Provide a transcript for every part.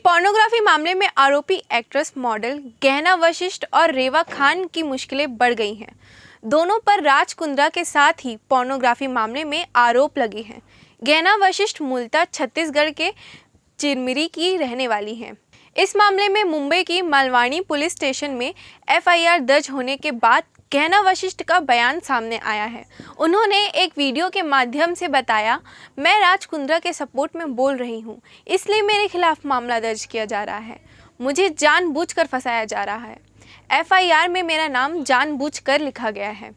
Pornography मामले में आरोपी एक्ट्रेस मॉडल गहना वशिष्ठ और रेवा खान की मुश्किलें बढ़ गई हैं। दोनों पर राज कुंद्रा के साथ ही पोर्नोग्राफी मामले में आरोप लगे हैं। गहना वशिष्ठ मूलतः छत्तीसगढ़ के चिरमिरी की रहने वाली हैं। इस मामले में मुंबई की मालवाणी पुलिस स्टेशन में एफआईआर दर्ज होने के बाद गहना वशिष्ठ का बयान सामने आया है। उन्होंने एक वीडियो के माध्यम से बताया, मैं राज कुंद्रा के सपोर्ट में बोल रही हूँ, इसलिए मेरे खिलाफ मामला दर्ज किया जा रहा है। मुझे जानबूझकर फंसाया जा रहा है। एफआईआर में मेरा नाम जानबूझकर लिखा गया है।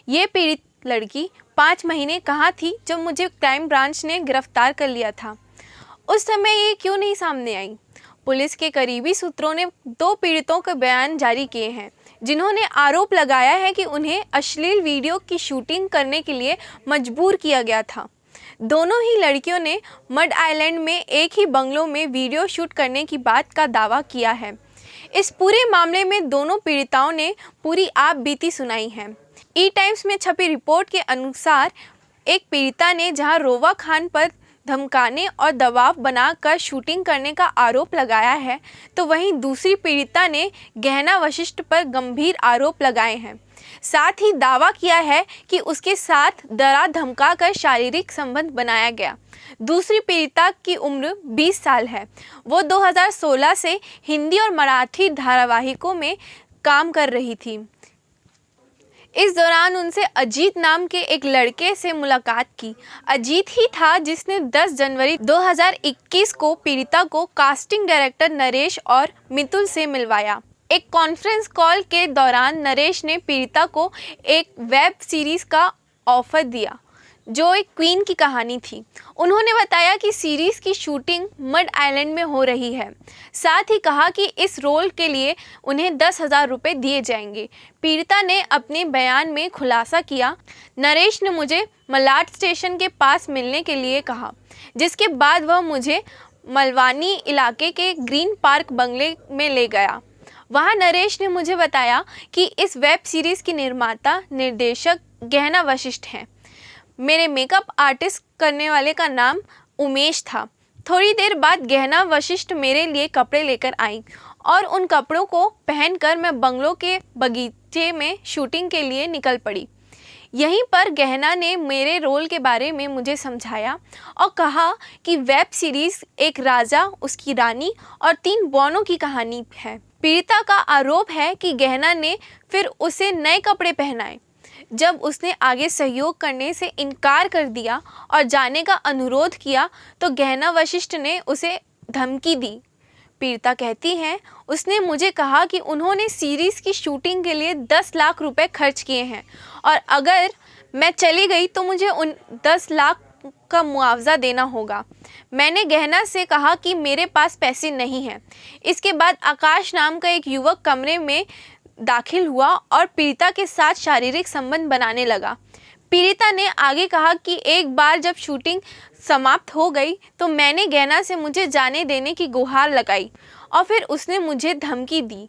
ये पीड़ित लड़की 5 महीने कहाँ थी जब मुझे क्राइम ब्रांच ने गिरफ्तार कर लिया था? उस समय ये क्यों नहीं सामने आई? पुलिस के करीबी सूत्रों ने 2 पीड़ितों के बयान जारी किए हैं, जिन्होंने आरोप लगाया है कि उन्हें अश्लील वीडियो की शूटिंग करने के लिए मजबूर किया गया था। दोनों ही लड़कियों ने मड आइलैंड में एक ही बंगलों में वीडियो शूट करने की बात का दावा किया है। इस पूरे मामले में दोनों पीड़िताओं ने पूरी आप बीती सुनाई है। ई टाइम्स में छपी रिपोर्ट के अनुसार एक पीड़िता ने जहां रोवा खान पर धमकाने और दबाव बनाकर शूटिंग करने का आरोप लगाया है, तो वहीं दूसरी पीड़िता ने गहना वशिष्ठ पर गंभीर आरोप लगाए हैं। साथ ही दावा किया है कि उसके साथ डरा धमका कर शारीरिक संबंध बनाया गया। दूसरी पीड़िता की उम्र 20 साल है। वो 2016 से हिंदी और मराठी धारावाहिकों में काम कर रही थी। इस दौरान उनसे अजीत नाम के एक लड़के से मुलाकात की। अजीत ही था जिसने 10 जनवरी 2021 को पीड़िता को कास्टिंग डायरेक्टर नरेश और मितुल से मिलवाया। एक कॉन्फ्रेंस कॉल के दौरान नरेश ने पीड़िता को एक वेब सीरीज का ऑफर दिया, जो एक क्वीन की कहानी थी। उन्होंने बताया कि सीरीज़ की शूटिंग मड आइलैंड में हो रही है। साथ ही कहा कि इस रोल के लिए उन्हें 10,000 रुपये दिए जाएंगे। पीड़िता ने अपने बयान में खुलासा किया, नरेश ने मुझे मलाड स्टेशन के पास मिलने के लिए कहा, जिसके बाद वह मुझे मलवानी इलाके के ग्रीन पार्क बंगले में ले गया। वहाँ नरेश ने मुझे बताया कि इस वेब सीरीज़ की निर्माता निर्देशक गहना वशिष्ठ हैं। मेरे मेकअप आर्टिस्ट करने वाले का नाम उमेश था। थोड़ी देर बाद गहना वशिष्ठ मेरे लिए कपड़े लेकर आई और उन कपड़ों को पहनकर मैं बंगलों के बगीचे में शूटिंग के लिए निकल पड़ी। यहीं पर गहना ने मेरे रोल के बारे में मुझे समझाया और कहा कि वेब सीरीज़ एक राजा, उसकी रानी और 3 बौनों की कहानी है। पीड़िता का आरोप है कि गहना ने फिर उसे नए कपड़े पहनाए। जब उसने आगे सहयोग करने से इनकार कर दिया और जाने का अनुरोध किया, तो गहना वशिष्ठ ने उसे धमकी दी। पीड़िता कहती हैं, उसने मुझे कहा कि उन्होंने सीरीज़ की शूटिंग के लिए 10 लाख रुपए खर्च किए हैं और अगर मैं चली गई तो मुझे उन 10 लाख का मुआवजा देना होगा। मैंने गहना से कहा कि मेरे पास पैसे नहीं हैं। इसके बाद आकाश नाम का एक युवक कमरे में दाखिल हुआ और पीड़िता के साथ शारीरिक संबंध बनाने लगा। पीड़िता ने आगे कहा कि एक बार जब शूटिंग समाप्त हो गई तो मैंने गहना से मुझे जाने देने की गुहार लगाई और फिर उसने मुझे धमकी दी।